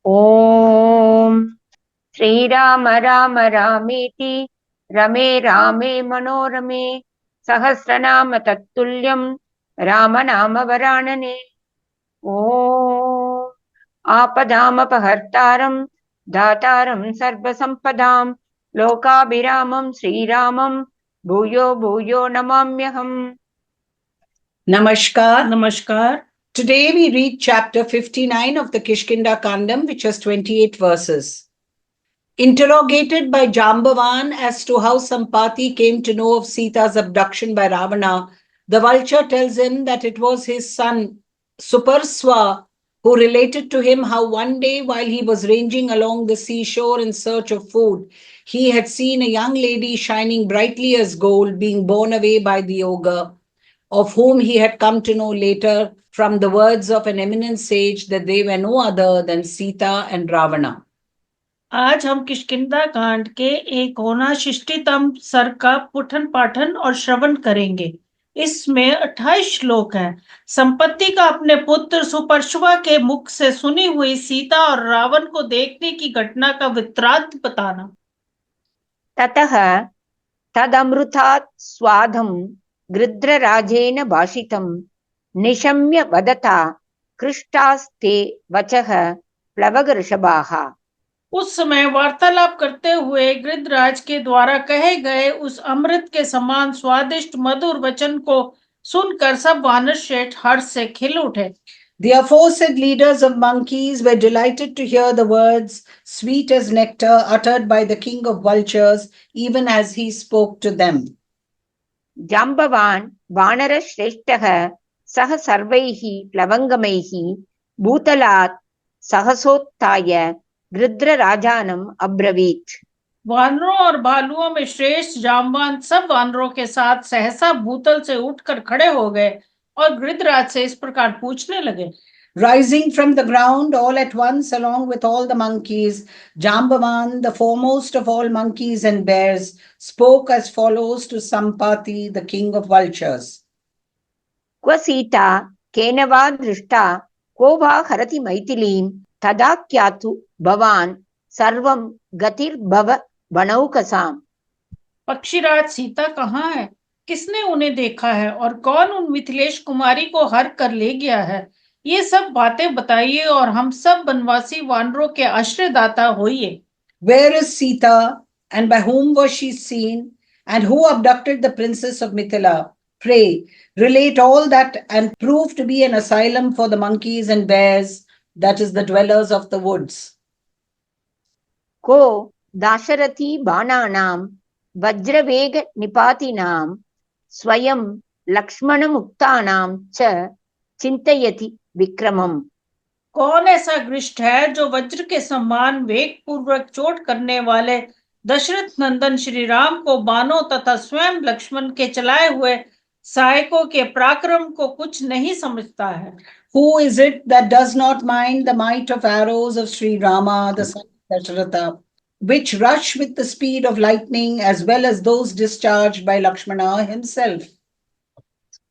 ॐ श्रीराम राम रामेति रमे रामे मनोरमे सहस्रनाम तत्तुल्यं रामनाम वरानने। ॐ आपदामपहर्तारं दातारं सर्वसम्पदां लोकाभिरामं श्रीरामं भूयो भूयो नमाम्यहम्। Namaskar. Namaskar. Today we read chapter 59 of the KishkindhaKandam, which has 28 verses. Interrogated by Jambavan as to how Sampati came to know of Sita's abduction by Ravana, the vulture tells him that it was his son Suparswa who related to him how one day while he was ranging along the seashore in search of food, he had seen a young lady shining brightly as gold being borne away by the ogre, of whom he had come to know later from the words of an eminent sage that they were no other than Sita and Ravana. आज हम किष्किंधा कांड के एक होना शिष्टितम sir का पुठन पाठन और श्रवण करेंगे। इसमें 28 श्लोक हैं। संपत्ति का अपने पुत्र सुपर्श्वा के मुख से सुनी हुई सीता और रावण को देखने की घटना का वृत्तांत बताना। ततः तदमृतात् स्वादं गृध्रराजेन भाषितं निशम्य वदता कृष्टास्ते वचः प्लवगऋषभाः। उस समय वार्तालाप करते हुए गृध्रराज के द्वारा कहे गए उस अमृत के समान स्वादिष्ट मधुर वचन को सुनकर सब वानर श्रेष्ठ हर्ष से खिल उठे। The aforesaid leaders of monkeys were delighted to hear the words sweet as nectar uttered by the king of vultures, even as he spoke to them. जाम्बवान् वानरश्रेष्ठः सह सर्वैः प्लवङ्गमैः भूतलात् सहसोत्थाय गृध्रराजानम् अब्रवीत्। वानरों और भालुओं में श्रेष्ठ जाम्बवान सब वानरों के साथ सहसा भूतल से उठकर खड़े हो गए और गृध्रराज से इस प्रकार पूछने लगे। Rising from the ground all at once along with all the monkeys, Jambavan, the foremost of all monkeys and bears, spoke as follows to Sampati, the king of vultures. क्व सीता केन वा दृष्टा को वा हरति मैथिलीं तदा क्यातु भवान् सर्वं गतिर्भव वनौकसाम्। पक्षीराज सीता कहाँ है? किसने उन्हें देखा है और कौन उन मिथिलेश कुमारी को हर कर ले गया है? ये सब बातें बताइए और हम सब वनवासी वानरों के आश्रयदाता होइए। Where is Sita and by whom was she seen and who abducted the princess of Mithila? Pray, relate all that and prove to be an asylum for the monkeys and bears, that is the dwellers of the woods. को दाशरथी बाणानां वज्रवेग निपातिनां स्वयं लक्ष्मणमुक्तानां च चिन्तयति विक्रमम्। कौन ऐसा गृष्ट है जो वज्र के समान वेग पूर्वक चोट करने वाले दशरथ नंदन श्री राम को बाणों तथा स्वयं लक्ष्मण के चलाए हुए सहायकों के पराक्रम को कुछ नहीं समझता है? Who is it that does not mind the might of arrows of SriRama, the son of Dasharatha, which rush with the speed of lightning as well as those discharged by Lakshmana himself?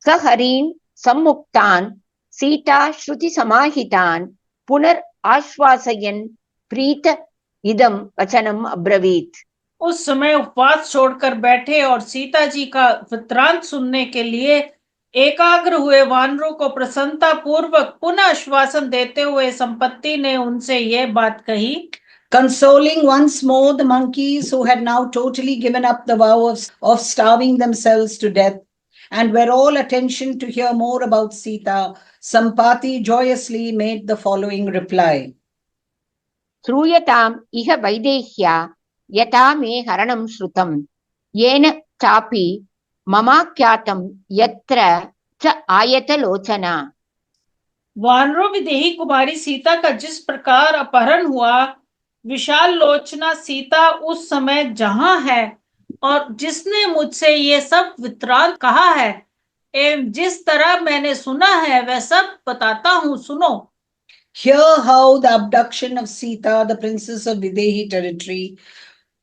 सहरीन् सम्मुक्तान् Sita श्रुति समाहितान् पुनर् आश्वासयन् प्रीत इदं वचनम् अब्रवीत्। उस समय उपवास छोड़कर बैठे और सीता जी का वृत्तांत सुनने के लिए एकाग्र हुए वानरों को प्रसन्नता पूर्वक पुनः आश्वासन देते हुए संपत्ति ने उनसे यह बात कही। Consoling once more the monkeys who had now totally given up the vow of starving themselves to death and were all attention to hear more about Sita, Sampati joyously made the following reply. श्रूयताम् इह वैदेह्या यथा मे हरणं श्रुतं येन चापि ममाख्यातं यत्र च आयतलोचना। वानरों विदेही कुमारी सीता का जिस प्रकार अपहरण हुआ, विशाल लोचना सीता उस समय जहां है और जिसने मुझसे ये सब वृत्तांत कहा है एवं जिस तरह मैंने सुना है वह सब बताता हूँ, सुनो। Hear how the abduction of Sita, the princess of Videhi territory,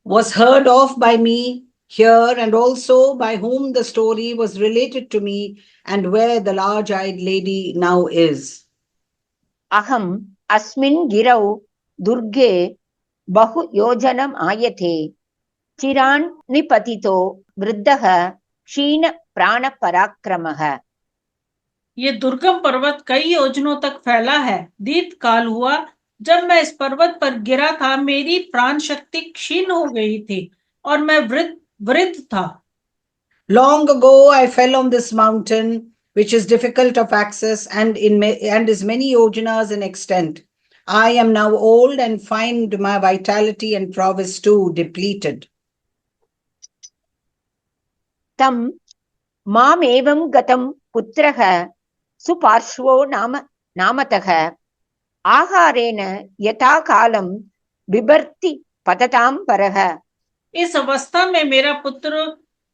was heard of by me here and also by whom the story was related to me and where the large-eyed lady now is. Aham asmin girau दुर्गे बहु योजनम् आयते चिरान् निपतितो वृद्धः क्षीण प्राण पराक्रमः। ये दुर्गम पर्वत कई योजनों तक फैला है। दीर्घ काल हुआ जब मैं इस पर्वत पर गिरा था। मेरी प्राण शक्ति क्षीण हो गई थी और मैं वृद्ध था। Long ago, I fell on this mountain, which is difficult of access and is many yojanas in extent. I am now old and find my vitality and prowess too depleted. तं मामेवं गतं पुत्रः सुपार्श्वो नामतः आहारेण यथा कालं बिभर्ति पततां परः। इस अवस्था में मेरा पुत्र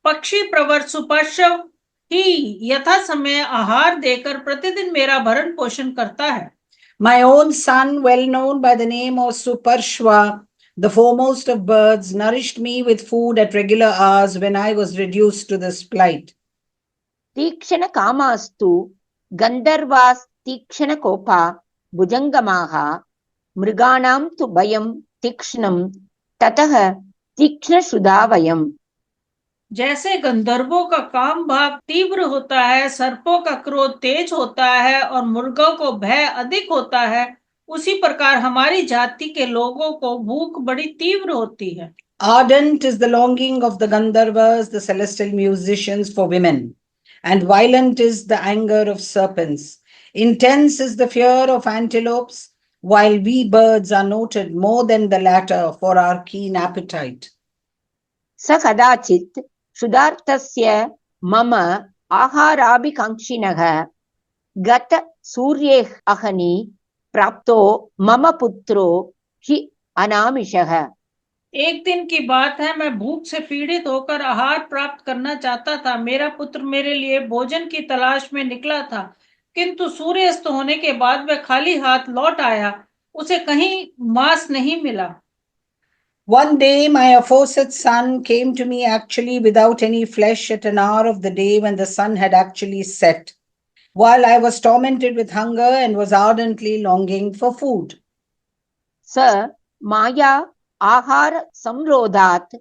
पक्षी प्रवर सुपर्शव ही यथा समय आहार देकर प्रतिदिन मेरा भरण पोषण करता है। My own son, well known by the name of Suparswa, the foremost of birds, nourished me with food at regular hours when I was reduced to this plight. तीक्ष्ण कामास्तु गंधर्वास्तीक्ष्ण कोपा भुजंगमाः मृगाणां तु भयं तीक्ष्णं ततः तीक्ष्ण शुदा वयम्। जैसे गंधर्वों का काम भाव तीव्र होता है, सर्पों का क्रोध तेज होता है और मुर्गों को भय अधिक होता है, उसी प्रकार हमारी जाति के लोगों को भूख बड़ी तीव्र होती है। Ardent is the longing of the Gandharvas, the celestial musicians, for women, and violent is the anger of serpents. Intense is the fear of antelopes, while we birds are noted more than the latter for our keen appetite. स कदाचित् क्षुधार्तस्य मम आहाराभिकाङ्क्षिणः गत सूर्येः अहनि प्राप्तो मम पुत्रो हि अनामिषः। एक दिन की बात है, मैं भूख से पीड़ित होकर आहार प्राप्त करना चाहता था। मेरा पुत्र मेरे लिए भोजन की तलाश में निकला था, किंतु सूर्यास्त होने के बाद वह खाली हाथ लौट आया। उसे कहीं मांस नहीं मिला। One day, my aforesaid son came to me actually without any flesh at an hour of the day when the sun had actually set, while I was tormented with hunger and was ardently longing for food. स माया आहार संरोधात्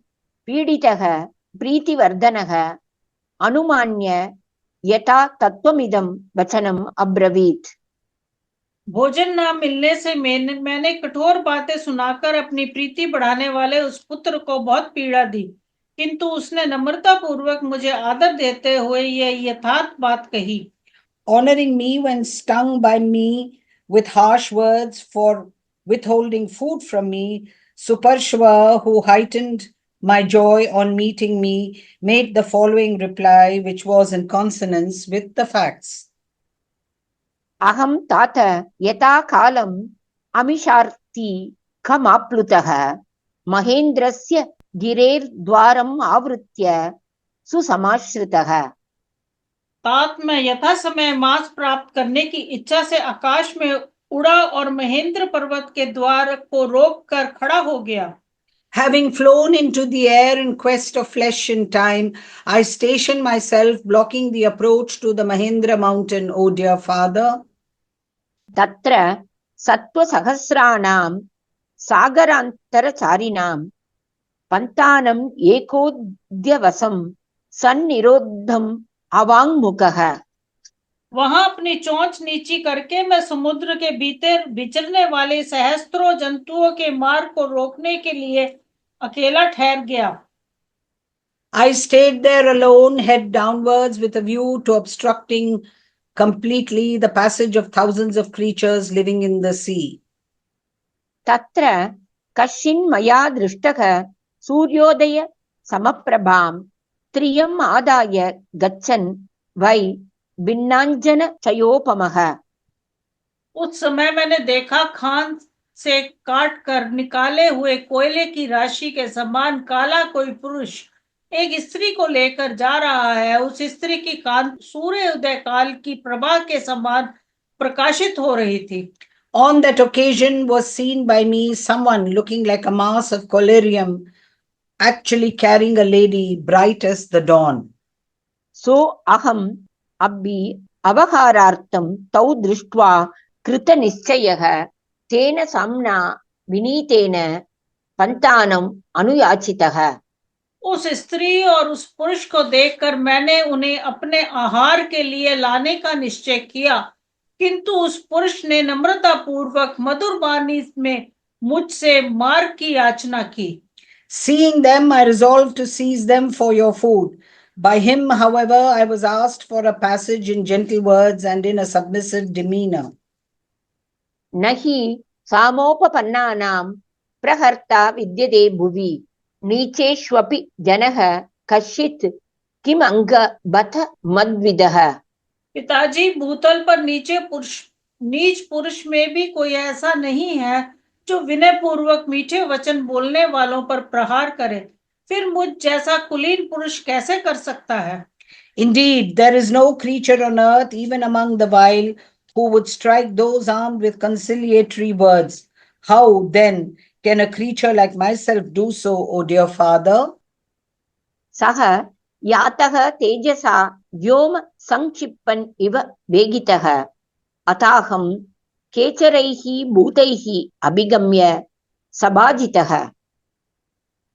पीडितः प्रीतिवर्धनः अनुमान्य यथा तत्त्वमिदं वचनम् अब्रवीत्। भोजन न मिलने से मैंने कठोर बातें सुनाकर अपनी प्रीति बढ़ाने वाले उस पुत्र को बहुत पीड़ा दी, किंतु उसने नम्रता पूर्वक मुझे आदर देते हुए यह यथार्थ बात कही। Honoring me when stung by me with harsh words for withholding food from me, Suparshva, who heightened my joy on meeting me, made the following reply, which was in consonance with the facts. अहं तात यथा कालम् अमिषार्ति खमाप्लुतः महेन्द्रस्य गिरेर्द्वारम् आवृत्य सुसमाश्रितः। तात मैं यथा समय मांस प्राप्त करने की इच्छा से आकाश में उड़ा और महेंद्र पर्वत के द्वार को रोककर खड़ा हो गया। Having flown into the air in quest of flesh in time, I stationed myself blocking the approach to the Mahendra mountain, O dear father. तत्र सत्त्वसहस्राणां सागरान्तरचारिणां पन्तानम् एकोऽद्यवसं सन्निरोद्धम् अवाङ्मुखः। वहां अपनी चोंच नीची करके मैं समुद्र के भीतर विचरने वाले सहस्त्रों जंतुओं के मार्ग को रोकने के लिए अकेला ठहर गया। I stayed there alone, head downwards, with a view to obstructing completely the passage of thousands of creatures living in the sea. तत्र कश्चिन् मया दृष्टः सूर्योदय समप्रभां त्रियम् आदाय गच्छन् वै भिन्नाञ्जन चयोपमः। उस समय मैंने देखा खान से काट कर निकाले हुए कोयले की राशि के समान काला कोई पुरुष एक स्त्री को लेकर जा रहा है। उस स्त्री की कांत सूर्य उदय काल की प्रभा के समान प्रकाशित हो रही थी। On that occasion was seen by me someone looking like a mass of collyrium, actually carrying a lady bright as the dawn. सो अहम् अभि अवहारार्थं तौ दृष्ट्वा कृतनिश्चयः तेन साम्ना विनीतेन पन्तानम् अनुयाचितः। उस स्त्री और उस पुरुष को देखकर मैंने उन्हें अपने आहार के लिए लाने का निश्चय किया, किंतु उस पुरुष ने नम्रता पूर्वक मधुर वाणी में मुझसे मार्ग की याचना की। Seeing them, I resolved to seize them for your food. By him, however, I was asked for a passage in gentle words and in a submissive demeanor. न हि सामोपपन्नानां प्रहर्ता विद्यते भुवि नीचेष्वपि जनः कश्चित् किम अंग बथ मद्विदः। पिताजी, भूतल पर नीच पुरुष में भी कोई ऐसा नहीं है जो विनय पूर्वक मीठे वचन बोलने वालों पर प्रहार करे, फिर मुझ जैसा कुलीन पुरुष कैसे कर सकता है? Indeed, there is no creature on earth, even among the vile, who would strike those armed with conciliatory words. How, then, can a creature like myself do so, O dear father? सः यातः तेजसा व्योम संक्षिप्पन् इव वेगितः अताहं केचरैः भूतैः अभिगम्य सभाजितः।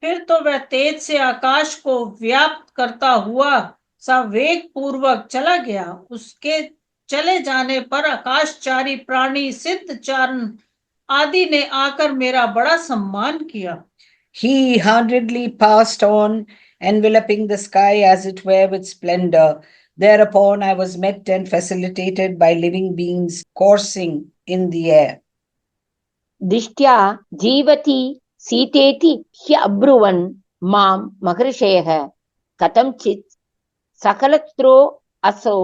फिर तो वह तेज से आकाश को व्याप्त करता हुआ सवेग पूर्वक चला गया। उसके चले जाने पर आकाशचारी प्राणी सिद्ध चारण आदि ने आकर मेरा बड़ा सम्मान किया। He hurriedly passed on, enveloping the sky as it were with splendor. Thereupon I was met and facilitated by living beings coursing in the air. दिष्ट्या जीवति सीतेति ह्यब्रुवन् मां महर्षयः कथंचित् सकलत्रो असो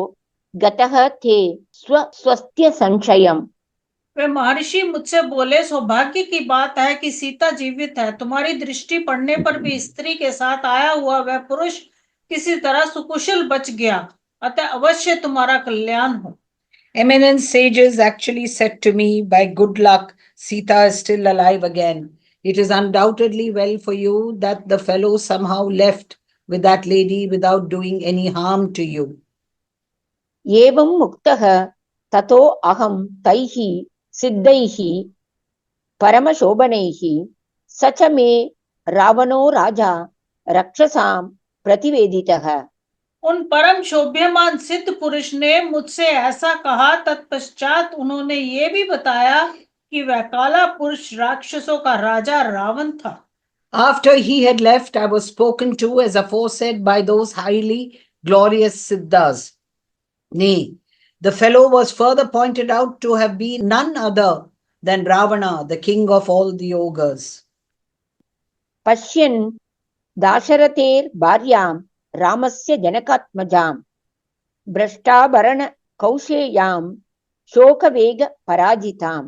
गतः ते स्वस्त्य संशयम्। वे महर्षि मुझसे बोले, सौभाग्य की बात है कि सीता जीवित है। तुम्हारी दृष्टि पड़ने पर भी स्त्री के साथ आया हुआ वह पुरुष किसी तरह सुकुशल बच गया, अतः अवश्य तुम्हारा कल्याण हो। Eminent sages actually said to me, by good luck, Sita is still alive again. It is undoubtedly well for you that the fellow somehow left with that lady without doing any harm to you. एवं मुक्तः ततो अहं तैः सिद्धैः परमशोभनैः स च मे रावणो राजा रक्षसां प्रतिवेदितः। उन परम शोभ्यमान सिद्ध पुरुष ने मुझसे ऐसा कहा। तत्पश्चात उन्होंने ये भी बताया कि वह काला पुरुष राक्षसों का राजा रावण था। After he had left, I was spoken to as aforesaid by those highly glorious Siddhas. Nay, the fellow was further pointed out to have been none other than Ravana, the king of all the ogres. पश्यन् दाशरथेर भार्यां रामस्य जनकात्मजां भ्रष्टाभरण कौशेयां शोकवेग पराजितां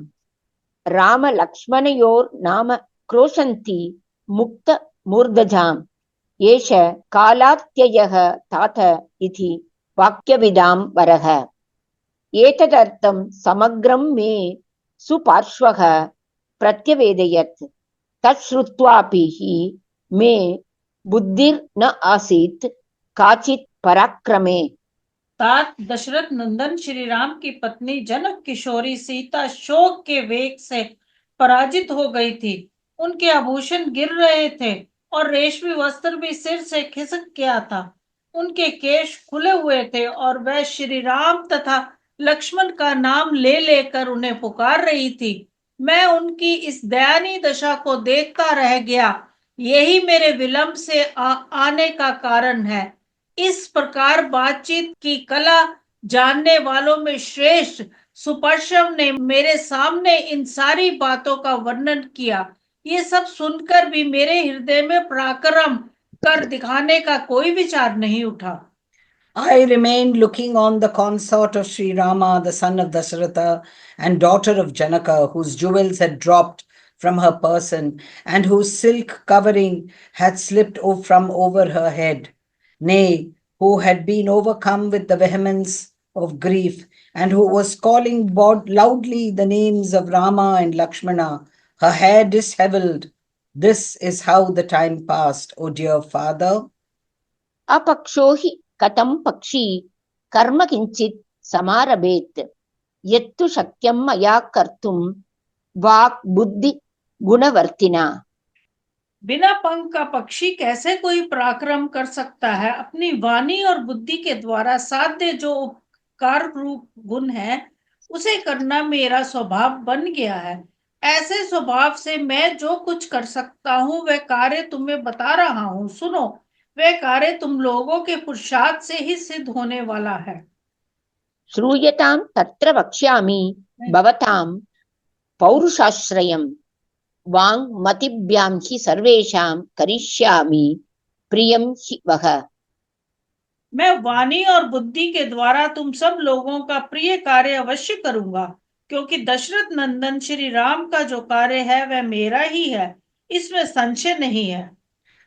राम लक्ष्मणयोर नाम क्रोशन्ति मुक्त मूर्धजां एष कालात्ययः तात इति वाक्यविदां वरः। एतदर्थं समग्रं मे सुपार्श्वः प्रत्यवेदयत् तच्छ्रुत्वापि हि मे बुद्धिर् न आसीत् काचित् पराक्रमे। तात, दशरथ नंदन श्री राम की पत्नी जनक किशोरी सीता शोक के वेग से पराजित हो गई थी। उनके आभूषण गिर रहे थे और रेशमी वस्त्र भी सिर से खिसक गया था। उनके केश खुले हुए थे और वह श्री राम तथा लक्ष्मण का नाम ले लेकर उन्हें पुकार रही थी। मैं उनकी इस दयनीय दशा को देखता रह गया। यही मेरे विलंब से आने का कारण है। इस प्रकार बातचीत की कला जानने वालों में श्रेष्ठ सुपर्श्व ने मेरे सामने इन सारी बातों का वर्णन किया। ये सब सुनकर भी मेरे हृदय में पराक्रम कर दिखाने का कोई विचार नहीं उठा। I remained looking on the consort of SriRama, the son of Dasharatha and daughter of Janaka, whose jewels had dropped from her person and whose silk covering had slipped from over her head. Nay, who had been overcome with the vehemence of grief and who was calling loudly the names of Rama and Lakshmana, her hair disheveled. This is how the time passed, O dear father. अपक्षो हि कथं पक्षी कर्म किंचित समारभेत यत्तु शक्यं मया कर्तुं वाक् बुद्धि गुणवर्तिना। बिना पंख का पक्षी कैसे कोई पराक्रम कर सकता है? अपनी वाणी और बुद्धि के द्वारा साध्य जो उपकार रूप गुण है उसे करना मेरा स्वभाव बन गया है। ऐसे स्वभाव से मैं जो कुछ कर सकता हूँ वह कार्य तुम्हें बता रहा हूँ, सुनो। वह कार्य तुम लोगों के पुरुषार्थ से ही सिद्ध होने वाला है। श्रूयतां तत्र वक्ष्यामि भवतां पौरुषाश्रयम् वाङ्मतिभ्यां हि सर्वेषां करिष्यामि प्रियं हि वः। मैं वाणी और बुद्धि के द्वारा तुम सब लोगों का प्रिय कार्य अवश्य करूंगा, क्योंकि दशरथ नंदन श्री राम का जो कार्य है वह मेरा ही है, इसमें संशय नहीं है।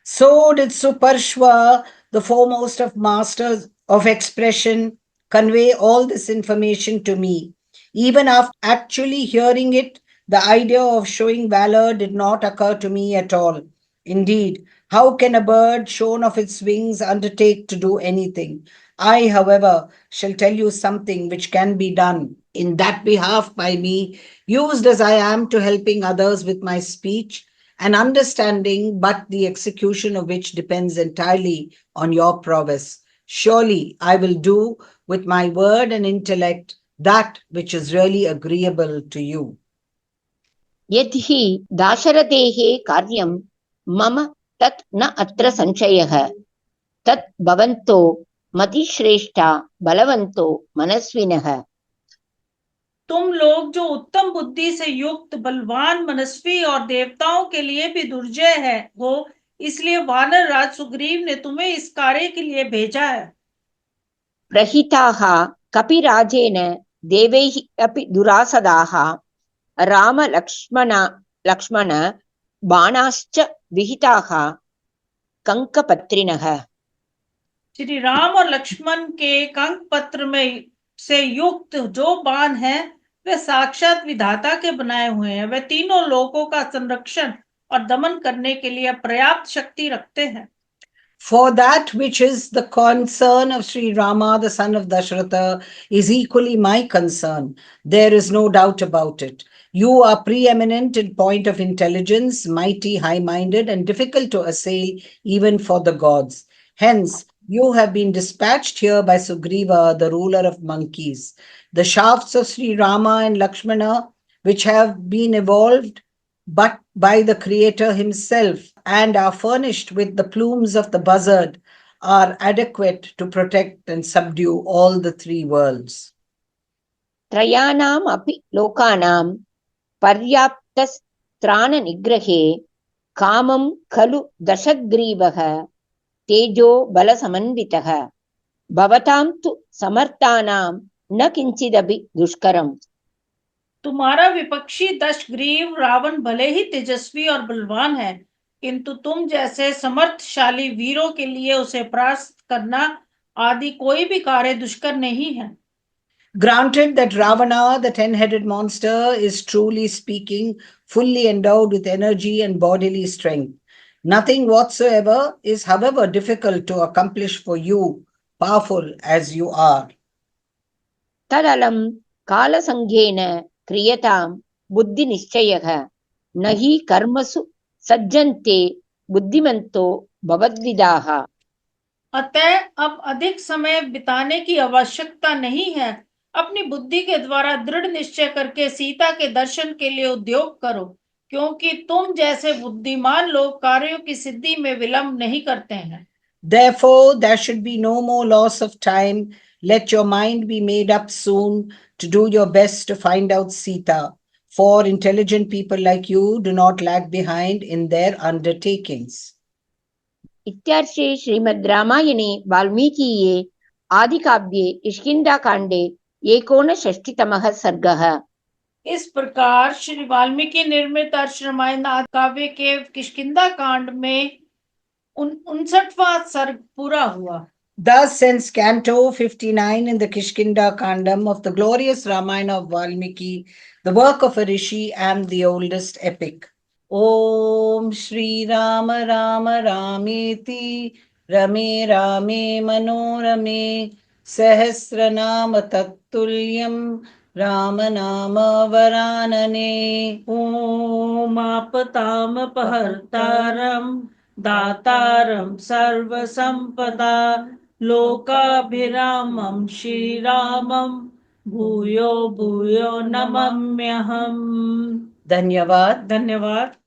So did Suparswa, the foremost of masters of expression, convey all this information to me. Even after actually hearing it, the idea of showing valor did not occur to me at all. Indeed, how can a bird shorn of its wings undertake to do anything? I, however, shall tell you something which can be done in that behalf by me, used as I am to helping others with my speech and understanding, but the execution of which depends entirely on your prowess. Surely I will do with my word and intellect that which is really agreeable to you. यद् हि दाशरथेः कार्यं मम तत् न अत्र संशयः। तत् भवन्तो मतिश्रेष्ठा बलवन्तो मनस्विनः। तुम लोग जो उत्तम बुद्धि से युक्त, बलवान, मनस्वी और देवताओं के लिए भी दुर्जय है हो, इसलिए वानर राज सुग्रीव ने तुम्हें इस कार्य के लिए भेजा है। प्रहिताः कपिराजेन देवैः अपि दुरासदाः राम लक्ष्मण बाणाश्च विहिताः कंकपत्रिणः। श्री राम और लक्ष्मण के कंक पत्र में से युक्त जो बाण है वे साक्षात विधाता के बनाए हुए हैं। वे तीनों लोगों का संरक्षण और दमन करने के लिए पर्याप्त शक्ति रखते हैं। For that which is the concern of SriRama, the son of Dasharatha, is equally my concern. There is no doubt about it. You are preeminent in point of intelligence, mighty, high-minded, and difficult to assail even for the gods. Hence, you have been dispatched here by Sugriva, the ruler of monkeys. The shafts of Sri Rama and Lakshmana, which have been evolved but by the Creator Himself and are furnished with the plumes of the buzzard, are adequate to protect and subdue all the three worlds. त्रयाणाम् अपि लोकानां पर्याप्तस्त्राणनिग्रहे कामं खलु दशग्रीवः तेजो बलसमन्वितः भवतां तु समर्थानां न किंचिदपि दुष्करम्। तुम्हारा विपक्षी दशग्रीव रावण भले ही तेजस्वी और बलवान है, किंतु तुम जैसे समर्थशाली वीरों के लिए उसे परास्त करना आदि कोई भी कार्य दुष्कर नहीं है। Granted that Ravana, the 10-headed monster, is truly speaking fully endowed with energy and bodily strength. Nothing whatsoever is, however, difficult to accomplish for you, powerful as you are. तदलं कालसंघेन क्रियतां बुद्धिनिश्चयः न हि कर्मसु सज्जन्ते बुद्धिमन्तो भवद्विदाः। अतः अब अधिक समय बिताने की आवश्यकता नहीं है। अपनी बुद्धि के द्वारा दृढ़ निश्चय करके सीता के दर्शन के लिए उद्योग करो, क्योंकि तुम जैसे बुद्धिमान लोग कार्यों की सिद्धि में विलंब नहीं करते हैं। Therefore, there should be no more loss of time. Let your mind be made up soon to do your best to find out Sita. For intelligent people like you do not lag behind in their undertakings. इत्यार्षे श्रीमद् रामायणे वाल्मीकीये आदिकाव्ये किष्किन्धाकाण्डे 59तमः सर्गः। इस प्रकार श्री वाल्मीकि निर्मित रामायण काव्य के किष्किंधा कांड में 59वां सर्ग पूरा हुआ। Thus ends Canto 59 in the KishkindhaKandam of the glorious Ramayana of Valmiki, the work of a rishi and the oldest epic. Om Shri Rama Rama Rameti Rame Rame Manorame Sahasranama Tattulyam रामनाम वरानने। ॐ आपतामपहर्तारं दातारं सर्वसम्पदा लोकाभिरामं श्रीरामं भूयो भूयो नमाम्यहम्। धन्यवाद। धन्यवाद।